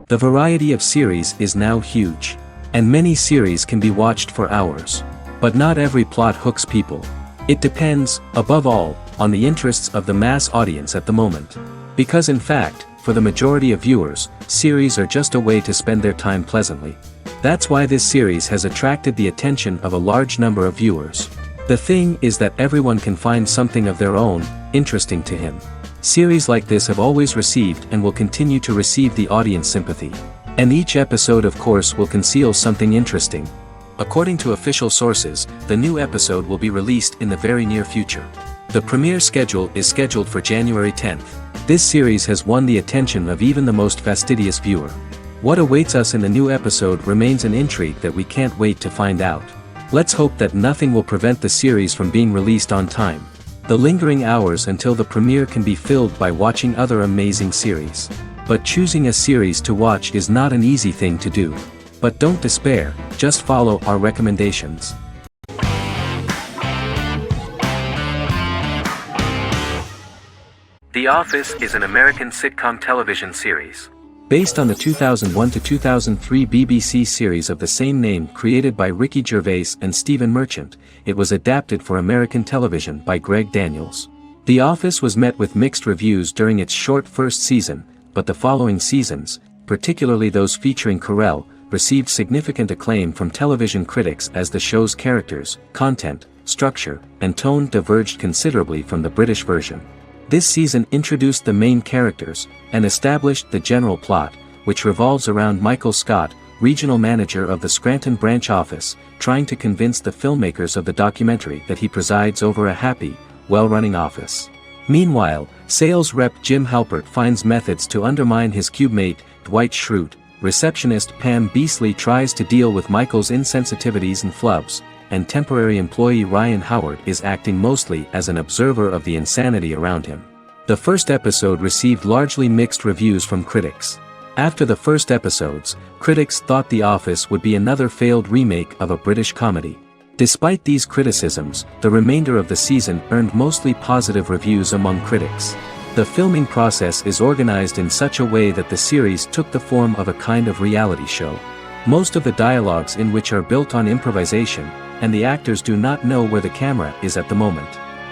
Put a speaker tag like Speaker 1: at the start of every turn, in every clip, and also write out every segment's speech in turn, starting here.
Speaker 1: The variety of series is now huge. And many series can be watched for hours. But not every plot hooks people. It depends, above all, on the interests of the mass audience at the moment. Because in fact, for the majority of viewers, series are just a way to spend their time pleasantly. That's why this series has attracted the attention of a large number of viewers. The thing is that everyone can find something of their own, interesting to him. Series like this have always received and will continue to receive the audience sympathy. And each episode of course will conceal something interesting. According to official sources, the new episode will be released in the very near future. The premiere schedule is scheduled for January 10th. This series has won the attention of even the most fastidious viewer. What awaits us in the new episode remains an intrigue that we can't wait to find out. Let's hope that nothing will prevent the series from being released on time. The lingering hours until the premiere can be filled by watching other amazing series. But choosing a series to watch is not an easy thing to do. But don't despair, just follow our recommendations. The Office is an American sitcom television series. Based on the 2001 to 2003 BBC series of the same name created by Ricky Gervais and Stephen Merchant, it was adapted for American television by Greg Daniels. The Office was met with mixed reviews during its short first season, but the following seasons, particularly those featuring Carell, received significant acclaim from television critics as the show's characters, content, structure, and tone diverged considerably from the British version. This season introduced the main characters, and established the general plot, which revolves around Michael Scott, regional manager of the Scranton branch office, trying to convince the filmmakers of the documentary that he presides over a happy, well-running office. Meanwhile, sales rep Jim Halpert finds methods to undermine his cube-mate, Dwight Schrute. Receptionist Pam Beasley tries to deal with Michael's insensitivities and flubs, and temporary employee Ryan Howard is acting mostly as an observer of the insanity around him. The first episode received largely mixed reviews from critics. After the first episodes, critics thought The Office would be another failed remake of a British comedy. Despite these criticisms, the remainder of the season earned mostly positive reviews among critics. The filming process is organized in such a way that the series took the form of a kind of reality show. Most of the dialogues in which are built on improvisation, and the actors do not know where the camera is at the moment.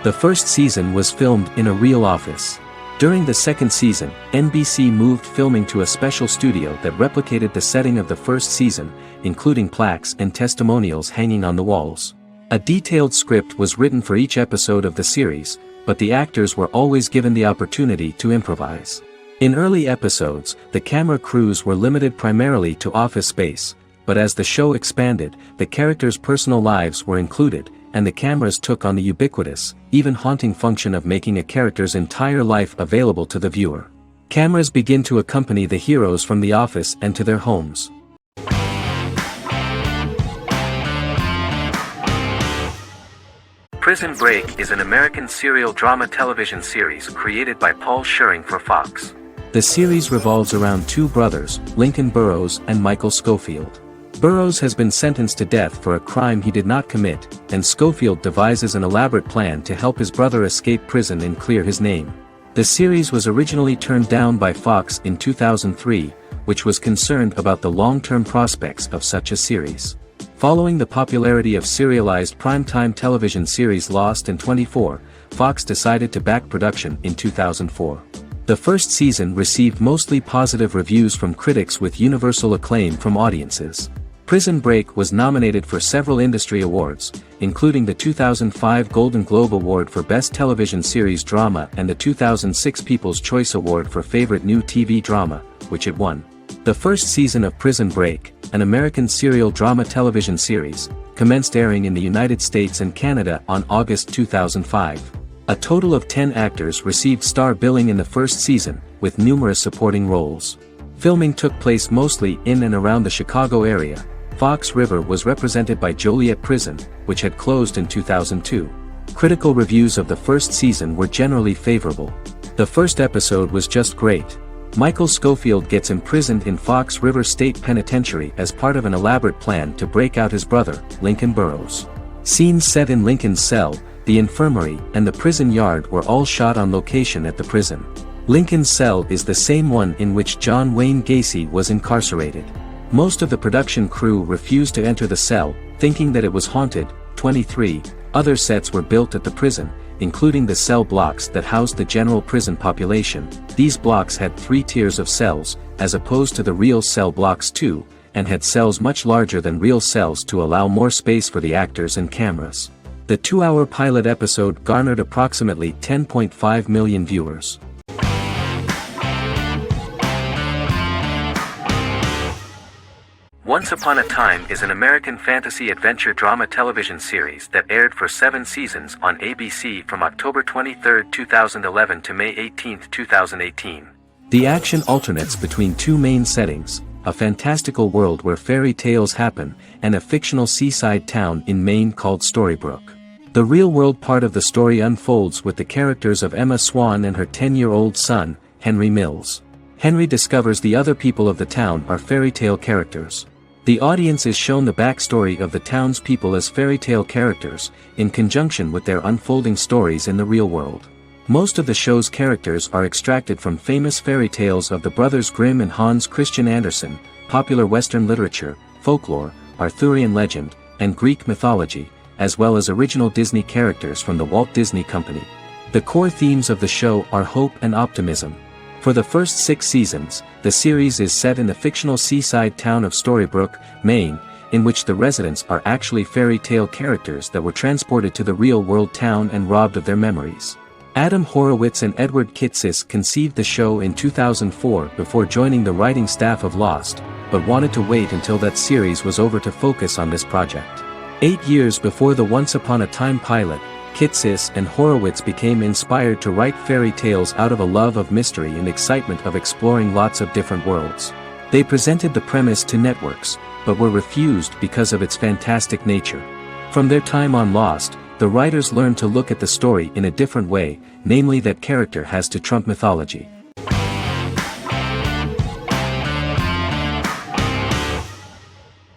Speaker 1: The first season was filmed in a real office. During the second season, NBC moved filming to a special studio that replicated the setting of the first season, including plaques and testimonials hanging on the walls. A detailed script was written for each episode of the series, but the actors were always given the opportunity to improvise. In early episodes, the camera crews were limited primarily to office space, but as the show expanded, the characters' personal lives were included, and the cameras took on the ubiquitous, even haunting function of making a character's entire life available to the viewer. Cameras begin to accompany the heroes from the office and to their homes. Prison Break is an American serial drama television series created by Paul Scheuring for Fox. The series revolves around two brothers, Lincoln Burrows and Michael Scofield. Burrows has been sentenced to death for a crime he did not commit, and Scofield devises an elaborate plan to help his brother escape prison and clear his name. The series was originally turned down by Fox in 2003, which was concerned about the long-term prospects of such a series. Following the popularity of serialized primetime television series Lost and 24, Fox decided to back production in 2004. The first season received mostly positive reviews from critics with universal acclaim from audiences. Prison Break was nominated for several industry awards, including the 2005 Golden Globe Award for Best Television Series Drama and the 2006 People's Choice Award for Favorite New TV Drama, which it won. The first season of Prison Break, an American serial drama television series, commenced airing in the United States and Canada on August 2005. A total of 10 actors received star billing in the first season, with numerous supporting roles. Filming took place mostly in and around the Chicago area. Fox River was represented by Joliet Prison, which had closed in 2002. Critical reviews of the first season were generally favorable. The first episode was just great. Michael Scofield gets imprisoned in Fox River State Penitentiary as part of an elaborate plan to break out his brother, Lincoln Burrows. Scenes set in Lincoln's cell, the infirmary, and the prison yard were all shot on location at the prison. Lincoln's cell is the same one in which John Wayne Gacy was incarcerated. Most of the production crew refused to enter the cell, thinking that it was haunted. 23 other sets were built at the prison, including the cell blocks that housed the general prison population. These blocks had 3 tiers of cells, as opposed to the real cell blocks 2, and had cells much larger than real cells to allow more space for the actors and cameras. The 2-hour pilot episode garnered approximately 10.5 million viewers. Once Upon a Time is an American fantasy adventure drama television series that aired for 7 seasons on ABC from October 23, 2011 to May 18, 2018. The action alternates between 2 main settings: a fantastical world where fairy tales happen, and a fictional seaside town in Maine called Storybrooke. The real-world part of the story unfolds with the characters of Emma Swan and her 10-year-old son, Henry Mills. Henry discovers the other people of the town are fairy tale characters. The audience is shown the backstory of the town's people as fairy tale characters, in conjunction with their unfolding stories in the real world. Most of the show's characters are extracted from famous fairy tales of the Brothers Grimm and Hans Christian Andersen, popular Western literature, folklore, Arthurian legend, and Greek mythology, as well as original Disney characters from the Walt Disney Company. The core themes of the show are hope and optimism. For the first 6 seasons, the series is set in the fictional seaside town of Storybrooke, Maine, in which the residents are actually fairy tale characters that were transported to the real-world town and robbed of their memories. Adam Horowitz and Edward Kitsis conceived the show in 2004 before joining the writing staff of Lost, but wanted to wait until that series was over to focus on this project. 8 years before the Once Upon a Time pilot, Kitsis and Horowitz became inspired to write fairy tales out of a love of mystery and excitement of exploring lots of different worlds. They presented the premise to networks, but were refused because of its fantastic nature. From their time on Lost, the writers learned to look at the story in a different way, namely that character has to trump mythology.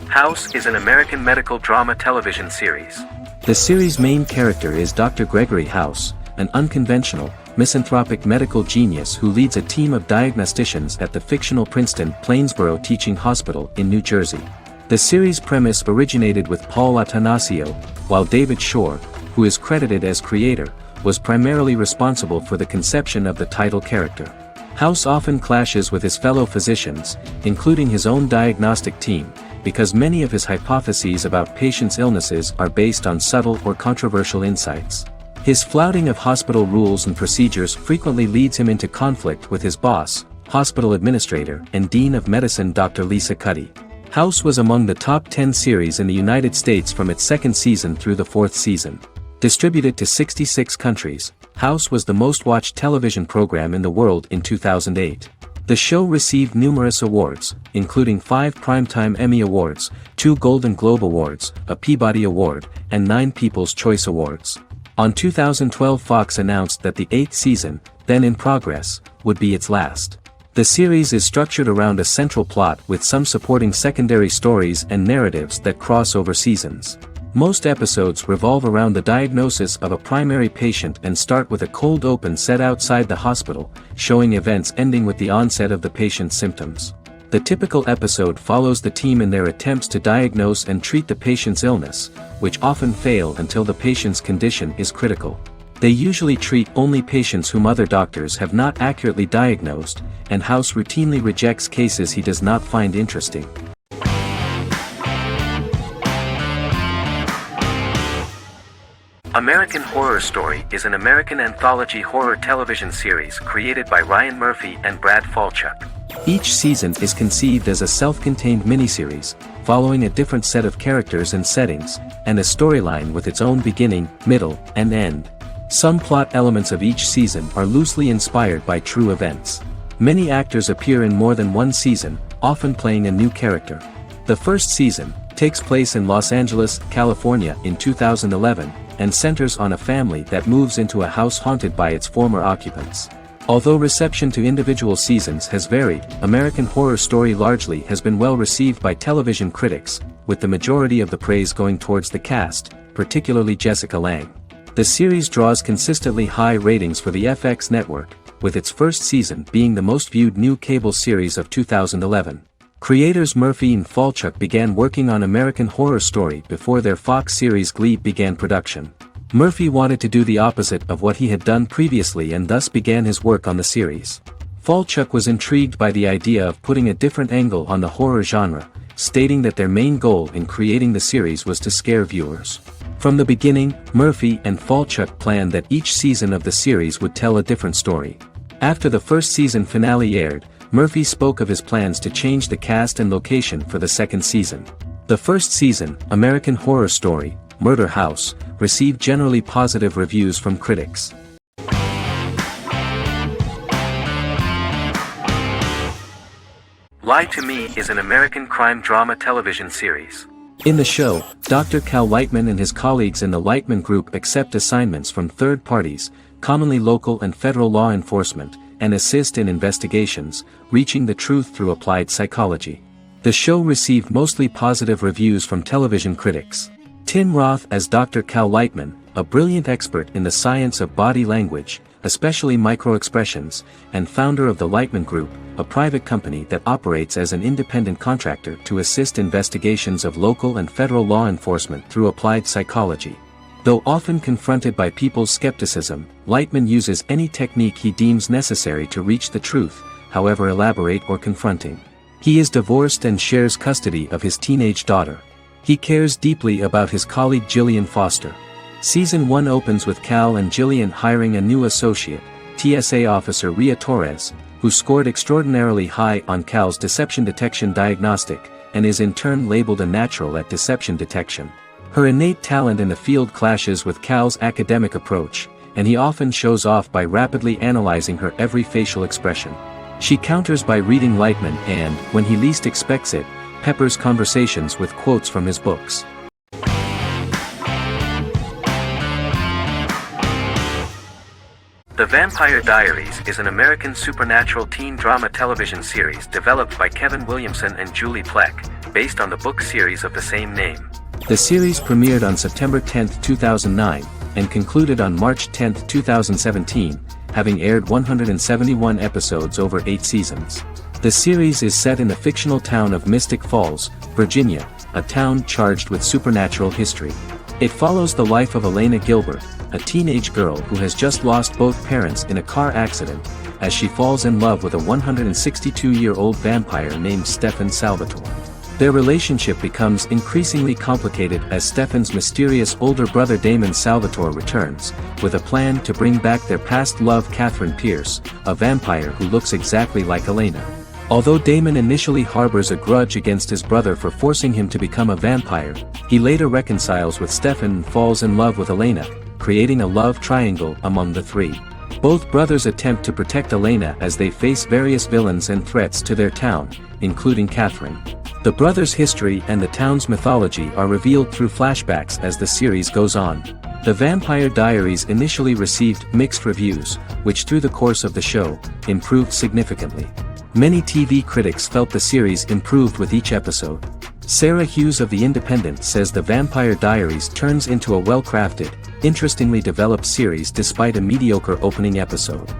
Speaker 1: House is an American medical drama television series. The series' main character is Dr. Gregory House, an unconventional, misanthropic medical genius who leads a team of diagnosticians at the fictional Princeton Plainsboro Teaching Hospital in New Jersey. The series' premise originated with Paul Attanasio, while David Shore, who is credited as creator, was primarily responsible for the conception of the title character. House often clashes with his fellow physicians, including his own diagnostic team, because many of his hypotheses about patients' illnesses are based on subtle or controversial insights. His flouting of hospital rules and procedures frequently leads him into conflict with his boss, hospital administrator and dean of medicine Dr. Lisa Cuddy. House was among the top 10 series in the United States from its 2nd season through the 4th season. Distributed to 66 countries, House was the most-watched television program in the world in 2008. The show received numerous awards, including 5 Primetime Emmy Awards, 2 Golden Globe Awards, a Peabody Award, and 9 People's Choice Awards. On 2012, Fox announced that the 8th season, then in progress, would be its last. The series is structured around a central plot with some supporting secondary stories and narratives that cross over seasons. Most episodes revolve around the diagnosis of a primary patient and start with a cold open set outside the hospital, showing events ending with the onset of the patient's symptoms. The typical episode follows the team in their attempts to diagnose and treat the patient's illness, which often fail until the patient's condition is critical. They usually treat only patients whom other doctors have not accurately diagnosed, and House routinely rejects cases he does not find interesting. American Horror Story is an American anthology horror television series created by Ryan Murphy and Brad Falchuk. Each season is conceived as a self-contained miniseries, following a different set of characters and settings, and a storyline with its own beginning, middle, and end. Some plot elements of each season are loosely inspired by true events. Many actors appear in more than one season, often playing a new character. The first season takes place in Los Angeles, California in 2011, and centers on a family that moves into a house haunted by its former occupants. Although reception to individual seasons has varied, American Horror Story largely has been well received by television critics, with the majority of the praise going towards the cast, particularly Jessica Lange. The series draws consistently high ratings for the FX network, with its first season being the most viewed new cable series of 2011. Creators Murphy and Falchuk began working on American Horror Story before their Fox series Glee began production. Murphy wanted to do the opposite of what he had done previously and thus began his work on the series. Falchuk was intrigued by the idea of putting a different angle on the horror genre, stating that their main goal in creating the series was to scare viewers. From the beginning, Murphy and Falchuk planned that each season of the series would tell a different story. After the first season finale aired, Murphy spoke of his plans to change the cast and location for the second season. The first season, American Horror Story, Murder House, received generally positive reviews from critics. Lie to Me is an American crime drama television series. In the show, Dr. Cal Lightman and his colleagues in the Lightman Group accept assignments from third parties, commonly local and federal law enforcement, and assist in investigations, reaching the truth through applied psychology. The show received mostly positive reviews from television critics. Tim Roth as Dr. Cal Lightman, a brilliant expert in the science of body language, especially microexpressions, and founder of the Lightman Group, a private company that operates as an independent contractor to assist investigations of local and federal law enforcement through applied psychology. Though often confronted by people's skepticism, Lightman uses any technique he deems necessary to reach the truth, however elaborate or confronting. He is divorced and shares custody of his teenage daughter. He cares deeply about his colleague Gillian Foster. Season 1 opens with Cal and Gillian hiring a new associate, TSA officer Rhea Torres, who scored extraordinarily high on Cal's deception detection diagnostic, and is in turn labeled a natural at deception detection. Her innate talent in the field clashes with Cal's academic approach, and he often shows off by rapidly analyzing her every facial expression. She counters by reading Lightman and, when he least expects it, peppers conversations with quotes from his books. The Vampire Diaries is an American supernatural teen drama television series developed by Kevin Williamson and Julie Plec, based on the book series of the same name. The series premiered on September 10, 2009, and concluded on March 10, 2017, having aired 171 episodes over 8 seasons. The series is set in the fictional town of Mystic Falls, Virginia, a town charged with supernatural history. It follows the life of Elena Gilbert, a teenage girl who has just lost both parents in a car accident, as she falls in love with a 162-year-old vampire named Stefan Salvatore. Their relationship becomes increasingly complicated as Stefan's mysterious older brother Damon Salvatore returns, with a plan to bring back their past love Catherine Pierce, a vampire who looks exactly like Elena. Although Damon initially harbors a grudge against his brother for forcing him to become a vampire, he later reconciles with Stefan and falls in love with Elena, creating a love triangle among the three. Both brothers attempt to protect Elena as they face various villains and threats to their town, including Catherine. The brothers' history and the town's mythology are revealed through flashbacks as the series goes on. The Vampire Diaries initially received mixed reviews, which through the course of the show, improved significantly. Many TV critics felt the series improved with each episode. Sarah Hughes of The Independent says The Vampire Diaries turns into a well-crafted, interestingly developed series despite a mediocre opening episode.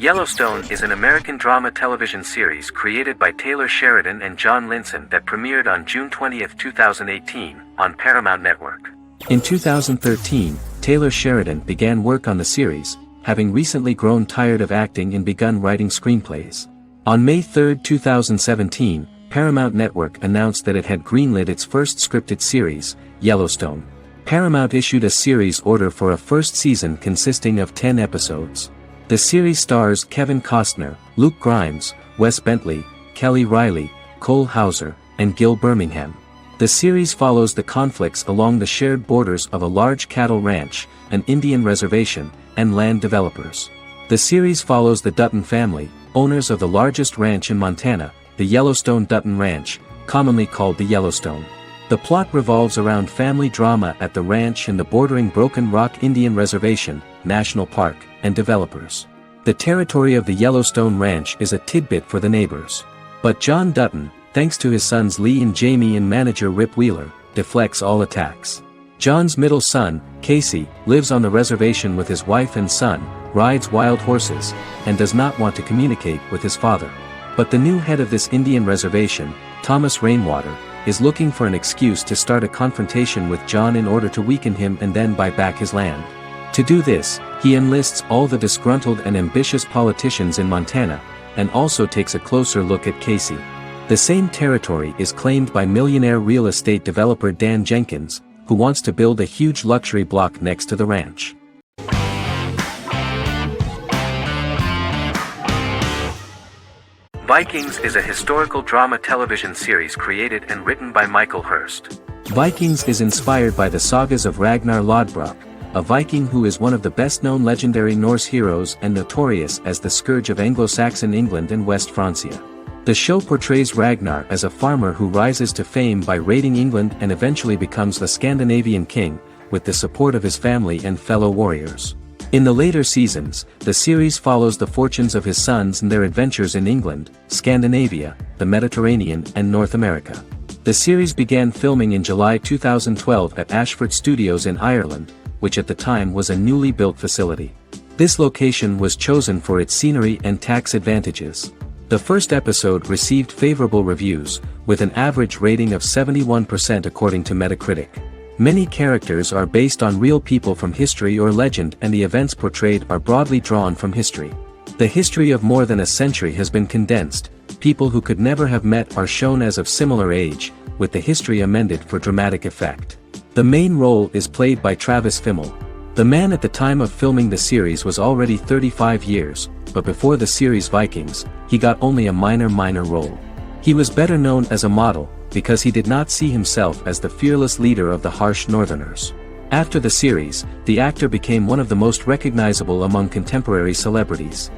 Speaker 1: Yellowstone is an American drama television series created by Taylor Sheridan and John Linson that premiered on June 20, 2018, on Paramount Network. In 2013, Taylor Sheridan began work on the series, having recently grown tired of acting and begun writing screenplays. On May 3, 2017, Paramount Network announced that it had greenlit its first scripted series, Yellowstone. Paramount issued a series order for a first season consisting of 10 episodes. The series stars Kevin Costner, Luke Grimes, Wes Bentley, Kelly Riley, Cole Hauser, and Gil Birmingham. The series follows the conflicts along the shared borders of a large cattle ranch, an Indian reservation, and land developers. The series follows the Dutton family, owners of the largest ranch in Montana, the Yellowstone Dutton Ranch, commonly called the Yellowstone. The plot revolves around family drama at the ranch and the bordering Broken Rock Indian Reservation, National Park, and developers. The territory of the Yellowstone Ranch is a tidbit for the neighbors. But John Dutton, thanks to his sons Lee and Jamie and manager Rip Wheeler, deflects all attacks. John's middle son, Casey, lives on the reservation with his wife and son, rides wild horses, and does not want to communicate with his father. But the new head of this Indian reservation, Thomas Rainwater, is looking for an excuse to start a confrontation with John in order to weaken him and then buy back his land. To do this, he enlists all the disgruntled and ambitious politicians in Montana, and also takes a closer look at Casey. The same territory is claimed by millionaire real estate developer Dan Jenkins, who wants to build a huge luxury block next to the ranch.
Speaker 2: Vikings is a historical drama television series created and written by Michael Hurst.
Speaker 1: Vikings is inspired by the sagas of Ragnar Lodbrok, a Viking who is one of the best-known legendary Norse heroes and notorious as the scourge of Anglo-Saxon England and West Francia. The show portrays Ragnar as a farmer who rises to fame by raiding England and eventually becomes the Scandinavian king, with the support of his family and fellow warriors. In the later seasons, the series follows the fortunes of his sons and their adventures in England, Scandinavia, the Mediterranean and North America. The series began filming in July 2012 at Ashford Studios in Ireland, which at the time was a newly built facility. This location was chosen for its scenery and tax advantages. The first episode received favorable reviews, with an average rating of 71% according to Metacritic. Many characters are based on real people from history or legend, and the events portrayed are broadly drawn from history. The history of more than a century has been condensed. People who could never have met are shown as of similar age, with the history amended for dramatic effect. The main role is played by Travis Fimmel. The man at the time of filming the series was already 35 years, but before the series Vikings, he got only a minor role. He was better known as a model, because he did not see himself as the fearless leader of the harsh Northerners. After the series, the actor became one of the most recognizable among contemporary celebrities.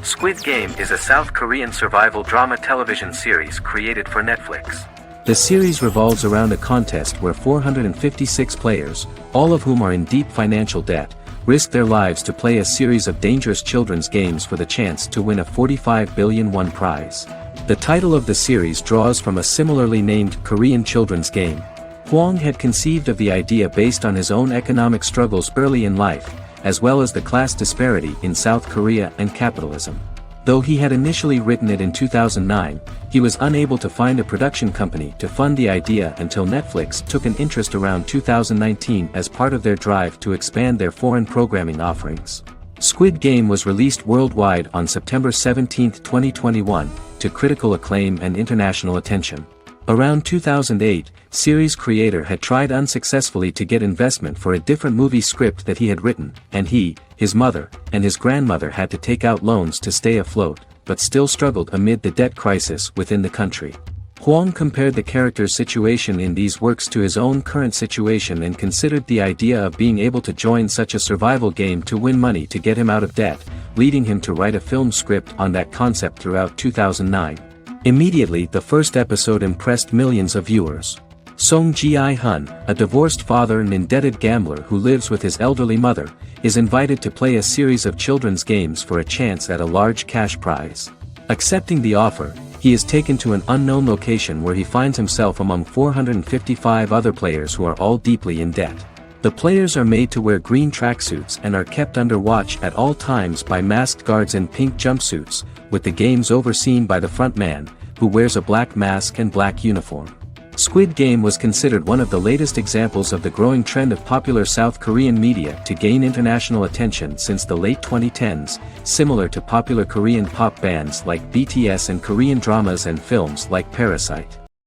Speaker 2: Squid Game is a South Korean survival drama television series created for Netflix.
Speaker 1: The series revolves around a contest where 456 players, all of whom are in deep financial debt, risk their lives to play a series of dangerous children's games for the chance to win a 45 billion won prize. The title of the series draws from a similarly named Korean children's game. Hwang had conceived of the idea based on his own economic struggles early in life, as well as the class disparity in South Korea and capitalism. Though he had initially written it in 2009, he was unable to find a production company to fund the idea until Netflix took an interest around 2019 as part of their drive to expand their foreign programming offerings. Squid Game was released worldwide on September 17, 2021, to critical acclaim and international attention. Around 2008, series creator had tried unsuccessfully to get investment for a different movie script that he had written, and he, his mother, and his grandmother had to take out loans to stay afloat, but still struggled amid the debt crisis within the country. Hwang compared the character's situation in these works to his own current situation and considered the idea of being able to join such a survival game to win money to get him out of debt, leading him to write a film script on that concept throughout 2009. Immediately, the first episode impressed millions of viewers. Song Ji-hun, a divorced father and indebted gambler who lives with his elderly mother, is invited to play a series of children's games for a chance at a large cash prize. Accepting the offer, he is taken to an unknown location where he finds himself among 455 other players who are all deeply in debt. The players are made to wear green tracksuits and are kept under watch at all times by masked guards in pink jumpsuits, with the games overseen by the front man, who wears a black mask and black uniform. Squid Game was considered one of the latest examples of the growing trend of popular South Korean media to gain international attention since the late 2010s, similar to popular Korean pop bands like BTS and Korean dramas and films like Parasite.